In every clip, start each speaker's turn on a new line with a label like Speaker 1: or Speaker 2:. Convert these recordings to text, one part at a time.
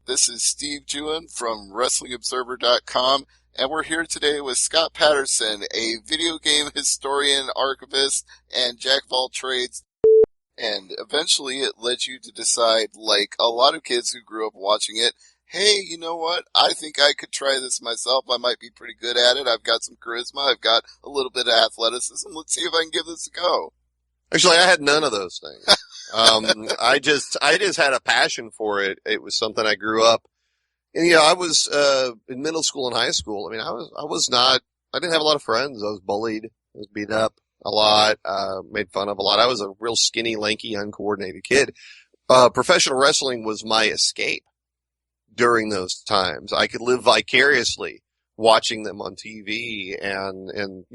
Speaker 1: This is Steve Jewin from WrestlingObserver.com, and we're here today with Scott Patterson, a video game historian, archivist, and jack of all trades. And eventually it led you to decide, like a lot of kids who grew up watching it, hey, you know what? I think I could try this myself. I might be pretty good at it. I've got some charisma. I've got a little bit of athleticism. Let's see if I can give this a go.
Speaker 2: Actually, I had none of those things. I just had a passion for it. It was something I grew up. And, I was, in middle school and high school. I mean, I didn't have a lot of friends. I was bullied. I was beat up a lot, made fun of a lot. I was a real skinny, lanky, uncoordinated kid. Professional wrestling was my escape during those times. I could live vicariously watching them on TV and,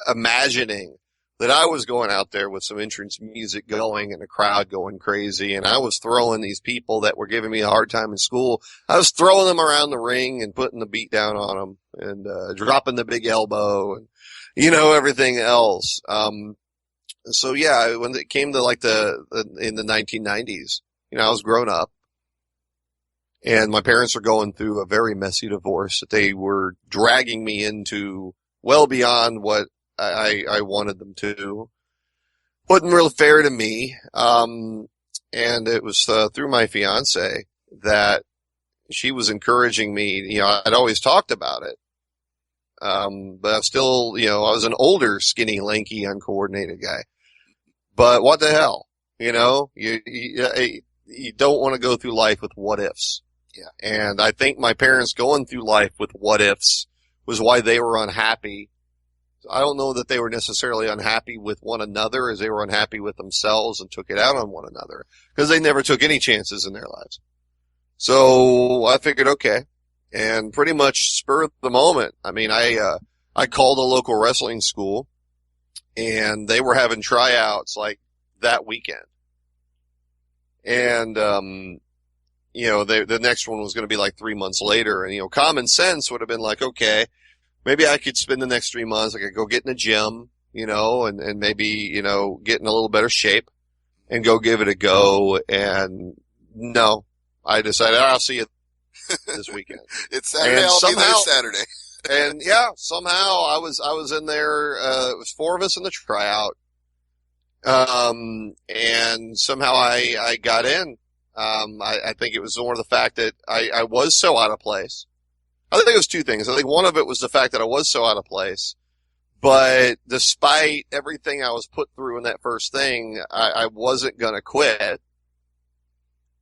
Speaker 2: imagining that I was going out there with some entrance music going and a crowd going crazy, and I was throwing these people that were giving me a hard time in school. I was throwing them around the ring and putting the beat down on them and dropping the big elbow and everything else. So yeah, when it came to in the 1990s, I was grown up, and my parents were going through a very messy divorce that they were dragging me into well beyond what I wanted them to. Wasn't real fair to me. And it was through my fiance that she was encouraging me. I'd always talked about it. But I'm still, I was an older, skinny, lanky, uncoordinated guy. But what the hell? You don't want to go through life with what ifs.
Speaker 1: Yeah.
Speaker 2: And I think my parents going through life with what ifs was why they were unhappy. I don't know that they were necessarily unhappy with one another as they were unhappy with themselves and took it out on one another, because they never took any chances in their lives. So I figured, okay. And pretty much spur of the moment. I mean, I called a local wrestling school, and they were having tryouts like that weekend. And, the next one was going to be like 3 months later. And, common sense would have been like, okay, maybe I could spend the next 3 months. I could go get in the gym, and maybe, get in a little better shape and go give it a go. And no, I decided I'll see you this weekend.
Speaker 1: It's Saturday. I'll be there Saturday.
Speaker 2: And yeah, somehow I was in there. It was 4 of us in the tryout. And somehow I got in. I think it was more the fact that I was so out of place. I think it was 2 things. I think one of it was the fact that I was so out of place, but despite everything I was put through in that first thing, I wasn't gonna quit.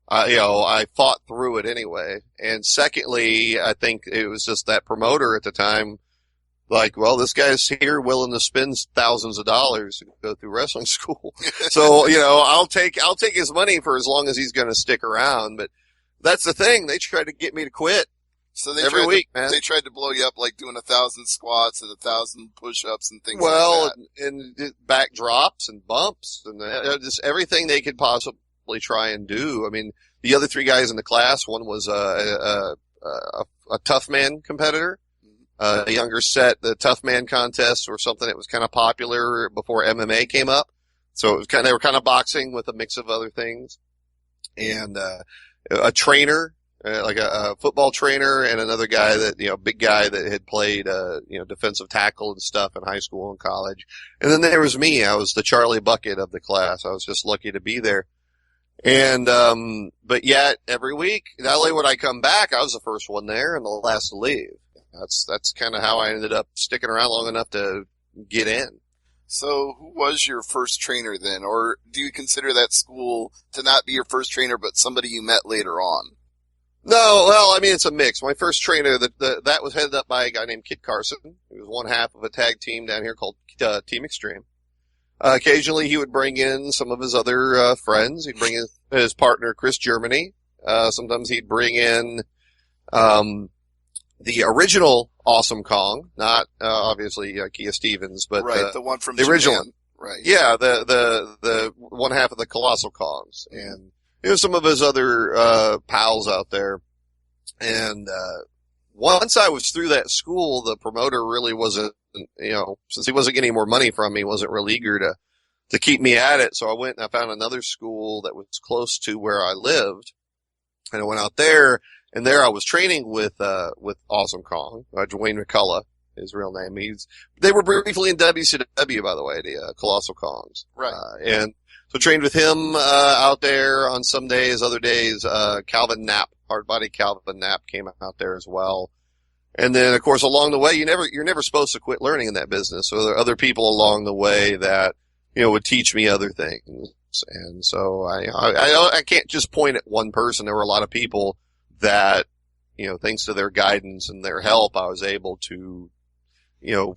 Speaker 2: I fought through it anyway. And secondly, I think it was just that promoter at the time, like, well, this guy's here willing to spend thousands of dollars to go through wrestling school. So, I'll take his money for as long as he's gonna stick around. But that's the thing. They tried to get me to quit.
Speaker 1: So they
Speaker 2: every week, man.
Speaker 1: They tried to blow you up like doing 1,000 squats and 1,000 push-ups and things like that.
Speaker 2: Well, and back drops and bumps and just everything they could possibly try and do. I mean, the other 3 guys in the class, one was a tough man competitor, a younger set. The tough man contests were something that was kind of popular before MMA came up. So it was they were kind of boxing with a mix of other things. And a trainer. Like a football trainer, and another guy that, big guy that had played, defensive tackle and stuff in high school and college. And then there was me. I was the Charlie Bucket of the class. I was just lucky to be there. And, but yet every week, not only would I come back, I was the first one there and the last to leave. That's kind of how I ended up sticking around long enough to get in.
Speaker 1: So who was your first trainer then? Or do you consider that school to not be your first trainer, but somebody you met later on?
Speaker 2: No, well, I mean, it's a mix. My first trainer, that was headed up by a guy named Kid Carson. He was one half of a tag team down here called Team Extreme. Occasionally he would bring in some of his other friends. He'd bring in his partner, Chris Germany. Sometimes he'd bring in the original Awesome Kong, not obviously Kia Stevens, but
Speaker 1: right, the one from
Speaker 2: the original one.
Speaker 1: Right.
Speaker 2: Yeah, the one half of the Colossal Kongs. And some of his other pals out there. And once I was through that school, the promoter really wasn't, since he wasn't getting more money from me, wasn't real eager to keep me at it. So I went and I found another school that was close to where I lived. And I went out there, and there I was training with Awesome Kong, Dwayne McCullough, his real name. They were briefly in WCW, by the way, the Colossal Kongs.
Speaker 1: Right.
Speaker 2: And so trained with him, out there on some days, other days, Calvin Knapp, Hardbody Calvin Knapp came out there as well. And then, of course, along the way, you're never supposed to quit learning in that business. So there are other people along the way that, would teach me other things. And so I can't just point at one person. There were a lot of people that, thanks to their guidance and their help, I was able to,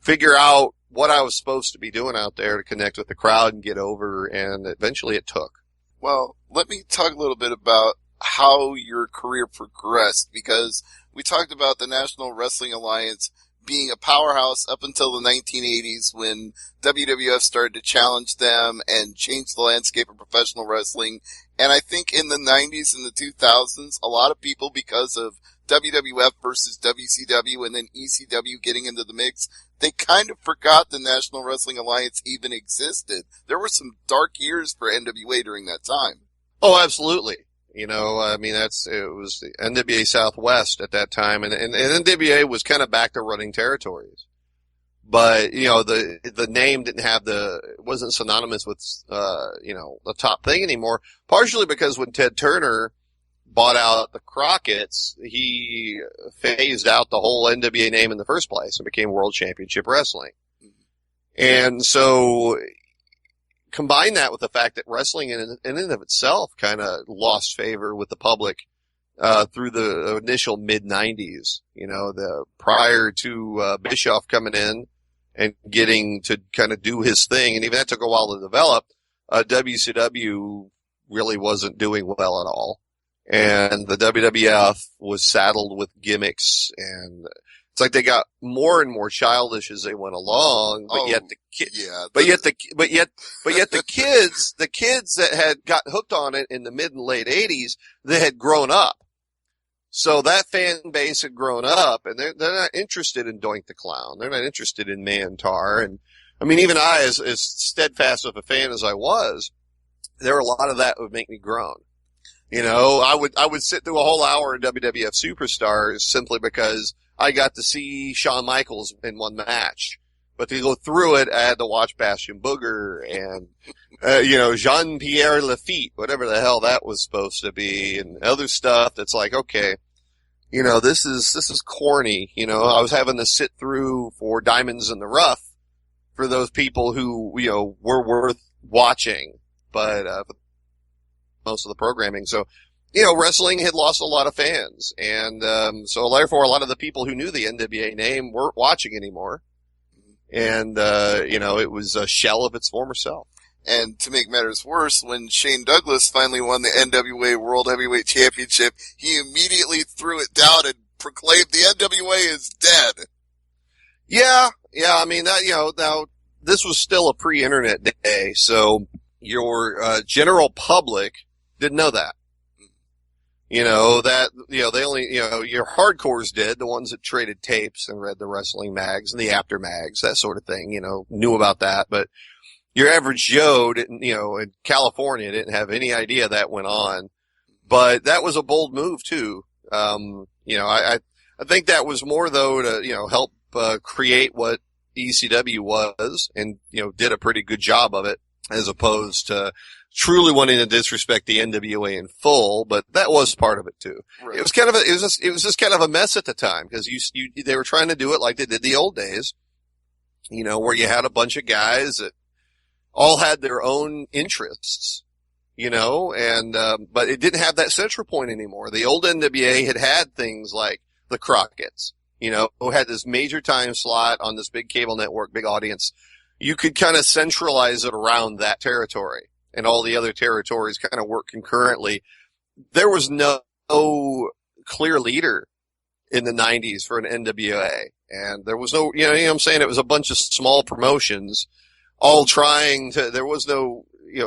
Speaker 2: figure out what I was supposed to be doing out there to connect with the crowd and get over. And eventually it took.
Speaker 1: Well, let me talk a little bit about how your career progressed, because we talked about the National Wrestling Alliance being a powerhouse up until the 1980s when WWF started to challenge them and change the landscape of professional wrestling. And I think in the 90s and the 2000s, a lot of people, because of WWF versus WCW and then ECW getting into the mix, they kind of forgot the National Wrestling Alliance even existed. There were some dark years for NWA during that time.
Speaker 2: Oh, absolutely. It was the NWA Southwest at that time, and NWA was kind of back to running territories. But, the name it wasn't synonymous with, the top thing anymore, partially because when Ted Turner bought out the Crockett's, he phased out the whole NWA name in the first place and became World Championship Wrestling. And so, combine that with the fact that wrestling in and of itself kind of lost favor with the public, through the initial mid-90s, prior to, Bischoff coming in and getting to kind of do his thing. And even that took a while to develop. WCW really wasn't doing well at all. And the WWF was saddled with gimmicks, and it's like they got more and more childish as they went along, but yet the kids that had got hooked on it in the mid and late 80s, they had grown up. So that fan base had grown up, and they're not interested in Doink the Clown. They're not interested in Mantar. And even I, as steadfast of a fan as I was, there were a lot of that would make me groan. I would sit through a whole hour in WWF Superstars simply because I got to see Shawn Michaels in one match. But to go through it, I had to watch Bastion Booger and, Jean-Pierre Lafitte, whatever the hell that was supposed to be, and other stuff that's like, okay, this is corny. I was having to sit through for Diamonds in the Rough for those people who, were worth watching, but, most of the programming. So, wrestling had lost a lot of fans. And, so therefore a lot of the people who knew the NWA name weren't watching anymore. And, it was a shell of its former self.
Speaker 1: And to make matters worse, when Shane Douglas finally won the NWA World Heavyweight Championship, he immediately threw it down and proclaimed the NWA is dead.
Speaker 2: Yeah. Now, this was still a pre-internet day, so your, general public didn't know that. They only, your hardcores did, the ones that traded tapes and read the wrestling mags and the after mags, that sort of thing, knew about that. But your average Joe didn't, in California didn't have any idea that went on. But that was a bold move too. I think that was more though to, help, create what ECW was and, did a pretty good job of it as opposed to truly wanting to disrespect the NWA in full, but that was part of it too. Right. It was just kind of a mess at the time because they were trying to do it like they did the old days, where you had a bunch of guys that all had their own interests, but it didn't have that central point anymore. The old NWA had things like the Crockett's, who had this major time slot on this big cable network, big audience. You could kind of centralize it around that territory. And all the other territories kind of work concurrently. There was no clear leader in the 90s for an NWA. And there was no, I'm saying? It was a bunch of small promotions all trying to, there was no,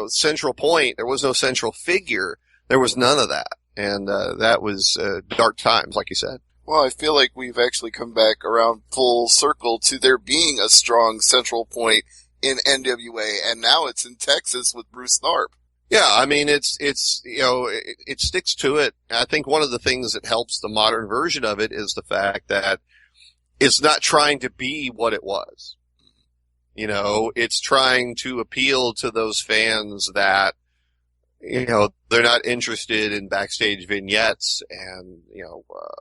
Speaker 2: central point. There was no central figure. There was none of that. And, that was, dark times, like you said.
Speaker 1: Well, I feel like we've actually come back around full circle to there being a strong central point in NWA, and now it's in Texas with Bruce Tharpe.
Speaker 2: Yeah, I mean, it sticks to it. I think one of the things that helps the modern version of it is the fact that it's not trying to be what it was. It's trying to appeal to those fans that, they're not interested in backstage vignettes and,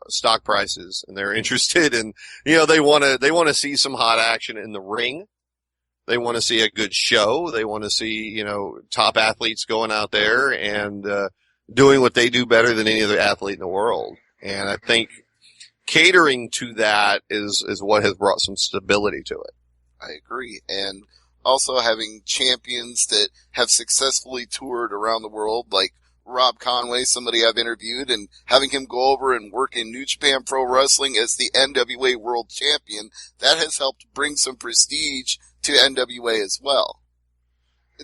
Speaker 2: stock prices, and they're interested in, they want to see some hot action in the ring. They want to see a good show. They want to see, top athletes going out there and, doing what they do better than any other athlete in the world. And I think catering to that is what has brought some stability to it.
Speaker 1: I agree. And also having champions that have successfully toured around the world, like Rob Conway, somebody I've interviewed, and having him go over and work in New Japan Pro Wrestling as the NWA World Champion, that has helped bring some prestige to NWA as well.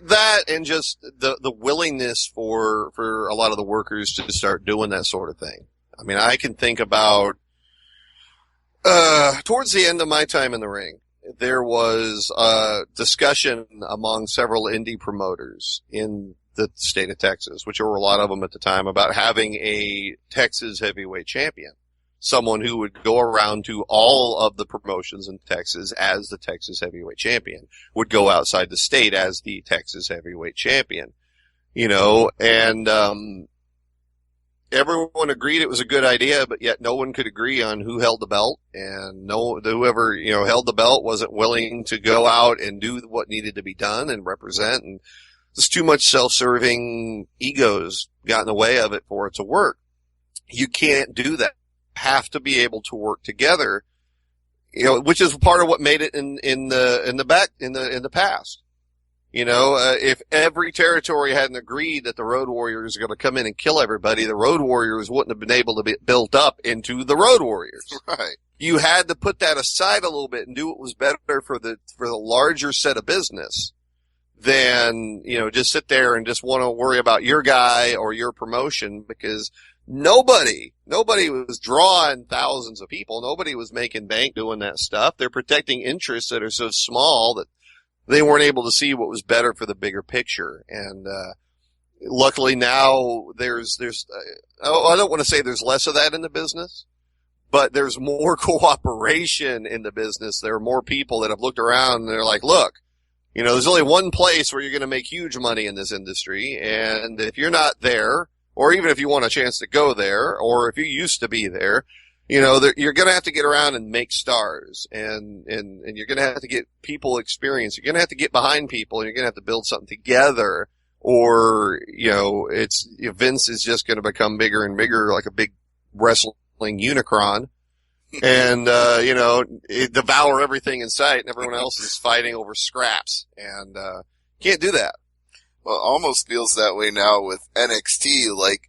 Speaker 2: That and just the willingness for a lot of the workers to start doing that sort of thing. I mean, I can think about, towards the end of my time in the ring, there was a discussion among several indie promoters in the state of Texas, which were a lot of them at the time, about having a Texas heavyweight champion. Someone who would go around to all of the promotions in Texas as the Texas heavyweight champion, would go outside the state as the Texas heavyweight champion, and, everyone agreed it was a good idea, but yet no one could agree on who held the belt, and whoever, held the belt wasn't willing to go out and do what needed to be done and represent, and just too much self-serving egos got in the way of it for it to work. You can't do that. Have to be able to work together, which is part of what made it in the past. If every territory hadn't agreed that the Road Warriors are going to come in and kill everybody, the Road Warriors wouldn't have been able to be built up into the Road Warriors.
Speaker 1: Right.
Speaker 2: You had to put that aside a little bit and do what was better for the larger set of business than, just sit there and just want to worry about your guy or your promotion, because nobody was drawing thousands of people. Nobody was making bank doing that stuff. They're protecting interests that are so small that they weren't able to see what was better for the bigger picture. And, luckily now I don't want to say there's less of that in the business, but there's more cooperation in the business. There are more people that have looked around and they're like, look, there's only one place where you're going to make huge money in this industry. And if you're not there, or even if you want a chance to go there, or if you used to be there, you're going to have to get around and make stars, and you're going to have to get people experience. You're going to have to get behind people, and you're going to have to build something together, or, Vince is just going to become bigger and bigger like a big wrestling Unicron, and, devour everything in sight, and everyone else is fighting over scraps, and, can't do that.
Speaker 1: Well, it almost feels that way now with NXT, like,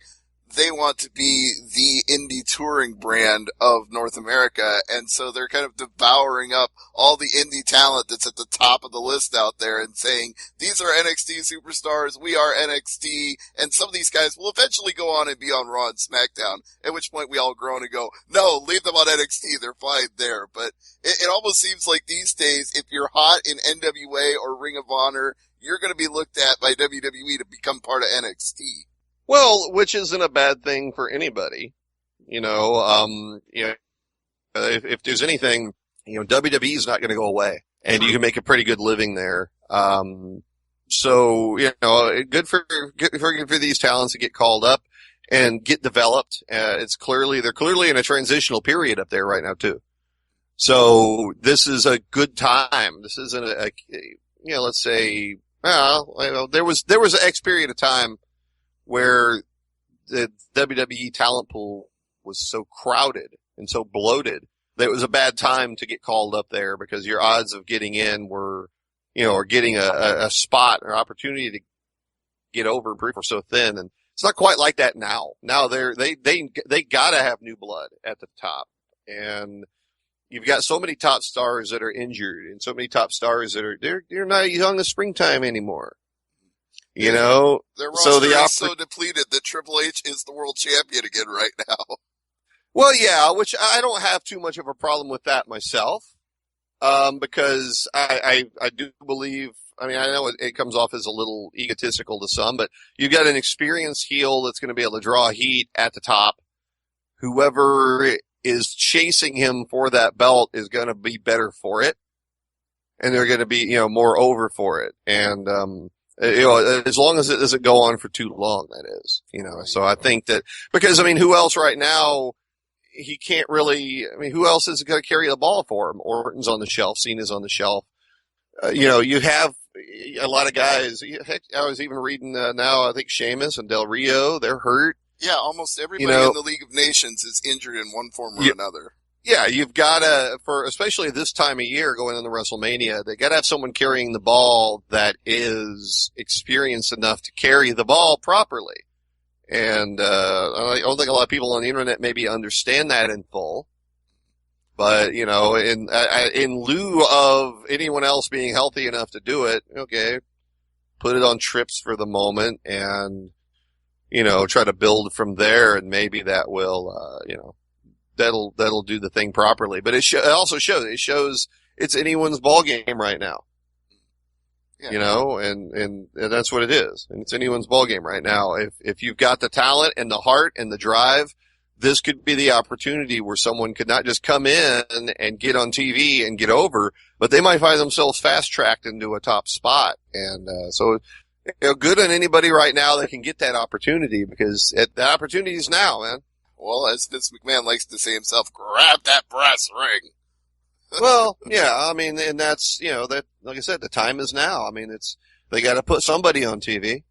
Speaker 1: they want to be the indie touring brand of North America, and so they're kind of devouring up all the indie talent that's at the top of the list out there and saying, these are NXT superstars, we are NXT, and some of these guys will eventually go on and be on Raw and SmackDown, at which point we all groan and go, no, leave them on NXT, they're fine there. But it almost seems like these days, if you're hot in NWA or Ring of Honor, you're going to be looked at by WWE to become part of NXT.
Speaker 2: Well, which isn't a bad thing for anybody. If there's anything, WWE is not going to go away, and you can make a pretty good living there. So, good for these talents to get called up and get developed. They're clearly in a transitional period up there right now too. So this is a good time. This isn't let's say, there was an X period of time where the WWE talent pool was so crowded and so bloated that it was a bad time to get called up there, because your odds of getting in were, or getting a spot or opportunity to get over brief were so thin. And it's not quite like that now. Now they gotta have new blood at the top. And you've got so many top stars that are injured, and so many top stars that they're not young as springtime anymore. Their roster is so depleted that Triple H is the world champion again right now.
Speaker 1: Well, yeah, which I don't have too much of a problem with that myself, because I do believe
Speaker 2: I mean, I know it comes off as a little egotistical to some, but you've got an experienced heel that's going to be able to draw heat at the top. Whoever is chasing him for that belt is going to be better for it. And they're going to be, more over for it. And, as long as it doesn't go on for too long, that is, so I think that, because, I mean, who else right now, he can't really, I mean, who else is going to carry the ball for him? Orton's on the shelf, Cena's on the shelf. You have a lot of guys. Heck, I was even reading now, I think Sheamus and Del Rio, they're hurt.
Speaker 1: Yeah, almost everybody in the League of Nations is injured in one form or another.
Speaker 2: Yeah, you've got to, especially this time of year going into WrestleMania, they got to have someone carrying the ball that is experienced enough to carry the ball properly. And I don't think a lot of people on the internet maybe understand that in full. But, in lieu of anyone else being healthy enough to do it, okay, put it on trips for the moment and, try to build from there, and maybe that will, that'll do the thing properly. But it also shows it's anyone's ball game right now. Yeah. And that's what it is. And it's anyone's ball game right now. If you've got the talent and the heart and the drive, this could be the opportunity where someone could not just come in and get on TV and get over, but they might find themselves fast-tracked into a top spot. And so good on anybody right now that can get that opportunity, because the opportunity is now, man.
Speaker 1: Well, as Vince McMahon likes to say himself, grab that brass ring.
Speaker 2: Well, yeah, I mean, and that's, that, like I said, the time is now. I mean, they got to put somebody on TV.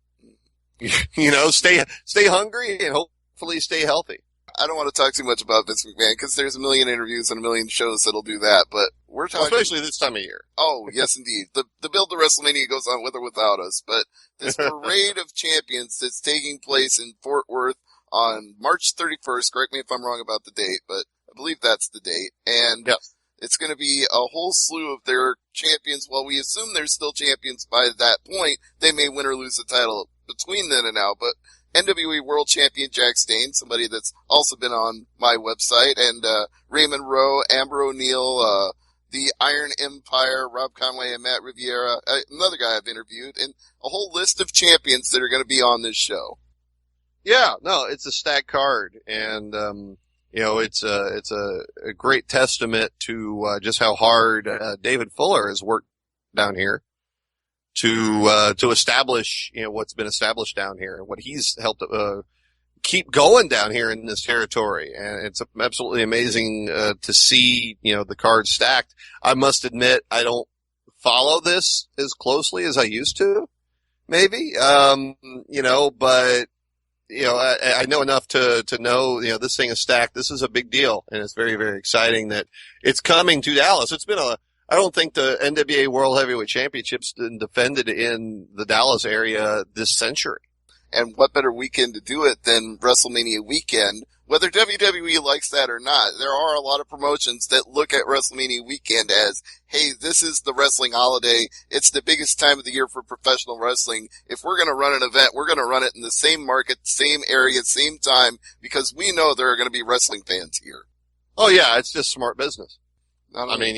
Speaker 2: Stay hungry and hopefully stay healthy.
Speaker 1: I don't want to talk too much about Vince McMahon because there's a million interviews and a million shows that'll do that, but we're talking...
Speaker 2: Especially this time of year.
Speaker 1: Oh, yes, indeed. The build to WrestleMania goes on with or without us, but this parade of champions that's taking place in Fort Worth on March 31st, correct me if I'm wrong about the date, but I believe that's the date, and
Speaker 2: yes.
Speaker 1: It's going to be a whole slew of their champions. Well, we assume they're still champions by that point. They may win or lose the title between then and now, but NWA World Champion Jack Stane, somebody that's also been on my website, and Raymond Rowe, Amber O'Neal, the Iron Empire, Rob Conway and Matt Riviera, another guy I've interviewed, and a whole list of champions that are going to be on this show.
Speaker 2: Yeah, no, it's a stacked card, and it's a great testament to just how hard David Fuller has worked down here to establish what's been established down here, and what he's helped keep going down here in this territory. And it's absolutely amazing to see the cards stacked. I must admit, I don't follow this as closely as I used to, maybe, but I know enough to know, this thing is stacked. This is a big deal, and it's very, very exciting that it's coming to Dallas. It's been I don't think the NWA World Heavyweight Championship's been defended in the Dallas area this century.
Speaker 1: And what better weekend to do it than WrestleMania weekend? Whether WWE likes that or not, there are a lot of promotions that look at WrestleMania weekend as, hey, this is the wrestling holiday. It's the biggest time of the year for professional wrestling. If we're going to run an event, we're going to run it in the same market, same area, same time, because we know there are going to be wrestling fans here.
Speaker 2: Oh yeah, it's just smart business. I mean,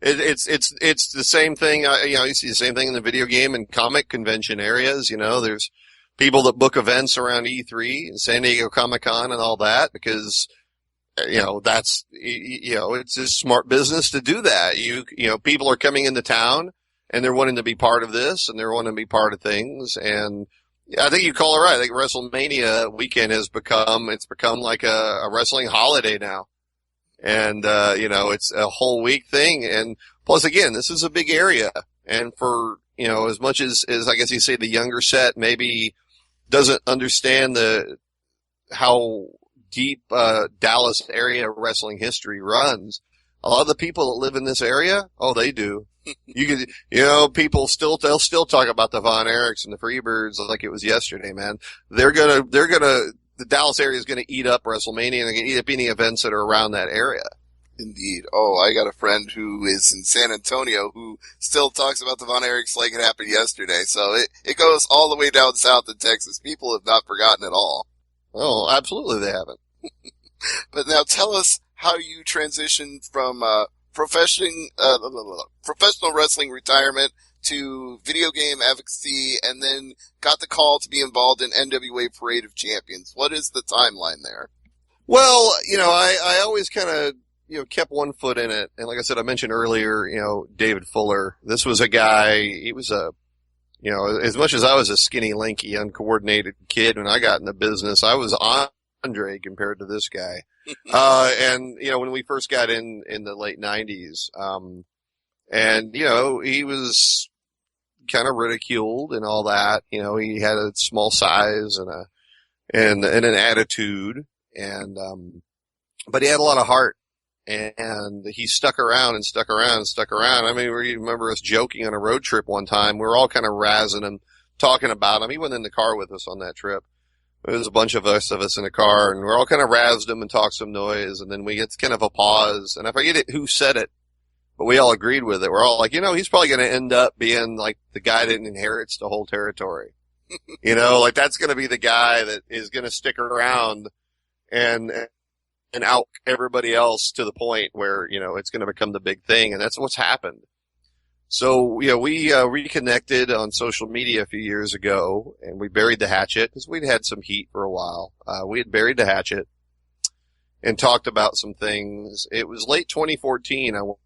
Speaker 2: it's the same thing. You see the same thing in the video game and comic convention areas. There's people that book events around E3 and San Diego Comic-Con and all that because, that's, it's just smart business to do that. People are coming into town and they're wanting to be part of this and they're wanting to be part of things. And I think you call it right. I think WrestleMania weekend has become like a wrestling holiday now. And, it's a whole week thing. And plus again, this is a big area. And for, as much as I guess you say the younger set maybe doesn't understand how deep, Dallas area wrestling history runs, a lot of the people that live in this area, oh, they do. People they'll still talk about the Von Erichs and the Freebirds like it was yesterday, man. The Dallas area is going to eat up WrestleMania and they're going to eat up any events that are around that area.
Speaker 1: Indeed. Oh, I got a friend who is in San Antonio who still talks about the Von Erichs like it happened yesterday. So it goes all the way down south in Texas. People have not forgotten at all.
Speaker 2: Oh, absolutely they haven't.
Speaker 1: But now tell us how you transitioned from professional wrestling retirement to video game advocacy and then got the call to be involved in NWA Parade of Champions. What is the timeline there?
Speaker 2: Well, I always kind of, kept one foot in it. And like I said, I mentioned earlier, David Fuller. This was a guy, he was as much as I was a skinny, lanky, uncoordinated kid when I got in the business, I was Andre compared to this guy. And, when we first got in the late 90s, he was kind of ridiculed and all that. He had a small size and an attitude but he had a lot of heart. And he stuck around and stuck around and stuck around. I mean, we remember us joking on a road trip one time. We were all kind of razzing him, talking about him. He wasn't in the car with us on that trip. There was a bunch of us in a car, and we're all kind of razzed him and talked some noise. And then we get kind of a pause. And I forget who said it, but we all agreed with it. We're all like, he's probably going to end up being like the guy that inherits the whole territory. Like that's going to be the guy that is going to stick around and out everybody else to the point where, it's going to become the big thing. And that's what's happened. So, we reconnected on social media a few years ago and we buried the hatchet because we'd had some heat for a while. We had buried the hatchet and talked about some things. It was late 2014. I went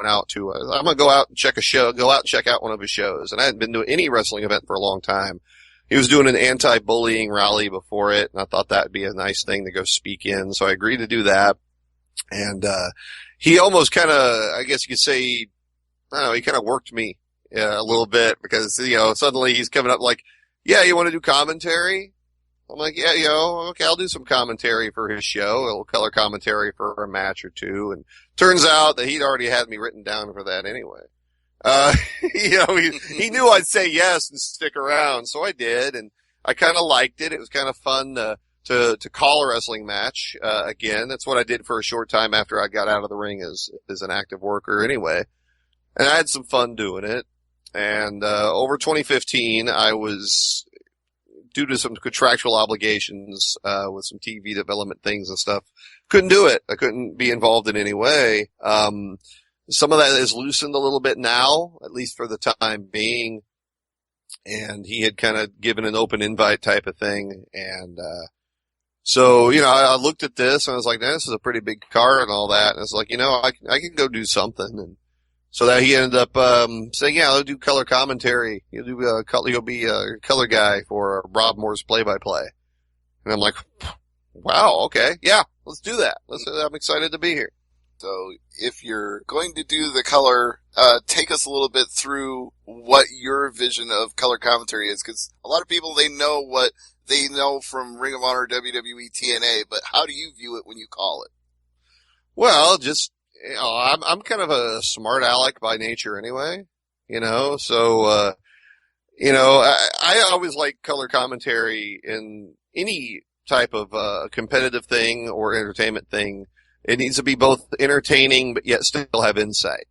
Speaker 2: out to, I'm going to go out and check out one of his shows. And I hadn't been to any wrestling event for a long time. He was doing an anti-bullying rally before it, and I thought that would be a nice thing to go speak in, so I agreed to do that. And he almost kind of, I guess you could say, I don't know, he kind of worked me a little bit because, suddenly he's coming up like, yeah, you want to do commentary? I'm like, yeah, okay, I'll do some commentary for his show, a little color commentary for a match or two. And turns out that he'd already had me written down for that anyway. He knew I'd say yes and stick around, so I did, and I kind of liked it. It was kind of fun to call a wrestling match again. That's what I did for a short time after I got out of the ring as an active worker anyway. And I had some fun doing it. And over 2015, I was, due to some contractual obligations with some TV development things and stuff, couldn't do it. I couldn't be involved in any way. Some of that is loosened a little bit now, at least for the time being. And he had kind of given an open invite type of thing. And, I looked at this and I was like, this is a pretty big card and all that. And I was like, I can go do something. And so that he ended up, saying, yeah, I'll do color commentary. You'll be a color guy for Rob Moore's play-by-play. And I'm like, wow, okay. Yeah, let's do that. I'm excited to be here.
Speaker 1: So if you're going to do the color, take us a little bit through what your vision of color commentary is, because a lot of people, they know what they know from Ring of Honor, WWE, TNA, but how do you view it when you call it?
Speaker 2: Well, just, I'm kind of a smart aleck by nature anyway, so, I always like color commentary in any type of, competitive thing or entertainment thing. It needs to be both entertaining, but yet still have insight.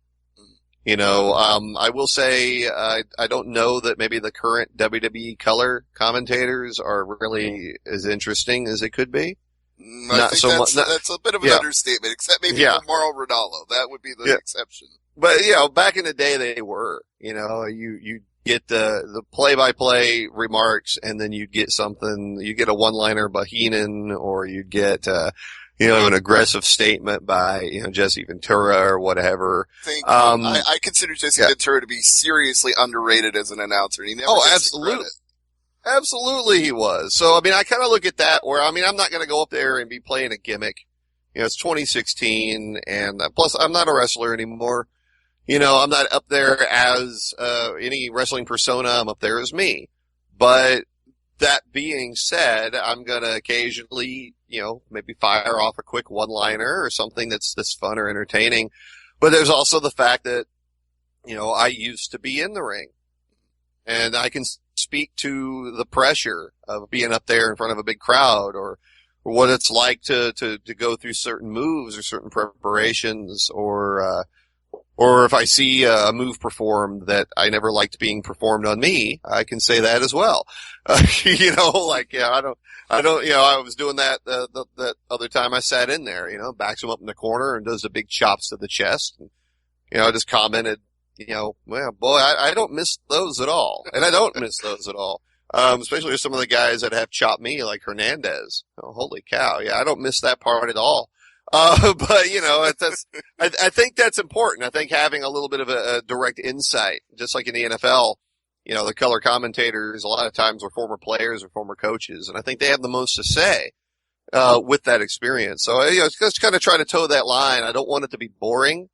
Speaker 2: I will say, I don't know that maybe the current WWE color commentators are really as interesting as they could be.
Speaker 1: I think that's a bit of an understatement, except maybe for Mauro Ranallo. That would be the exception.
Speaker 2: But, back in the day they were, you get the play-by-play remarks and then you'd get a one-liner by Heenan, or you'd get, an aggressive statement by, Jesse Ventura or whatever.
Speaker 1: I consider Jesse Ventura to be seriously underrated as an announcer. He never gets the credit.
Speaker 2: Absolutely he was. So, I kind of look at that where, I'm not going to go up there and be playing a gimmick. It's 2016, and plus I'm not a wrestler anymore. I'm not up there as, any wrestling persona. I'm up there as me. But that being said, I'm going to occasionally, maybe fire off a quick one-liner or something that's fun or entertaining. But there's also the fact that, I used to be in the ring. And I can speak to the pressure of being up there in front of a big crowd, or what it's like to go through certain moves or certain preparations, or if I see a move performed that I never liked being performed on me, I can say that as well. I was doing that, that other time I sat in there, backs him up in the corner and does the big chops to the chest. And, I just commented, well, boy, I don't miss those at all. And I don't miss those at all. Especially with some of the guys that have chopped me, like Hernandez. Oh, holy cow. Yeah, I don't miss that part at all. But I think that's important. I think having a little bit of a direct insight, just like in the NFL, the color commentators a lot of times are former players or former coaches, and I think they have the most to say, with that experience. So, just kind of try to toe that line. I don't want it to be boring.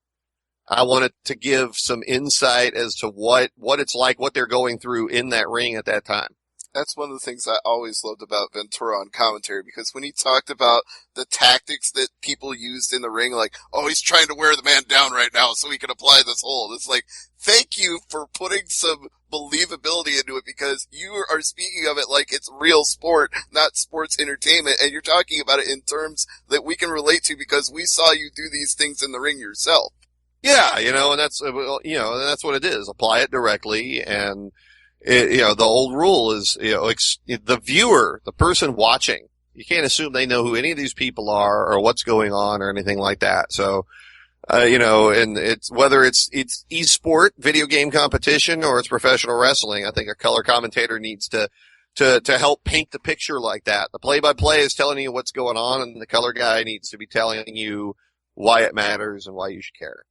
Speaker 2: I want it to give some insight as to what it's like, what they're going through in that ring at that time.
Speaker 1: That's one of the things I always loved about Ventura on commentary, because when he talked about the tactics that people used in the ring, like, oh, he's trying to wear the man down right now so he can apply this hold. It's like, thank you for putting some believability into it, because you are speaking of it like it's real sport, not sports entertainment, and you're talking about it in terms that we can relate to because we saw you do these things in the ring yourself.
Speaker 2: Yeah, and that's what it is. Apply it directly, and the old rule is, the viewer, the person watching, you can't assume they know who any of these people are or what's going on or anything like that. So, and it's, whether it's e-sport, video game competition, or it's professional wrestling, I think a color commentator needs to help paint the picture like that. The play-by-play is telling you what's going on, and the color guy needs to be telling you why it matters and why you should care.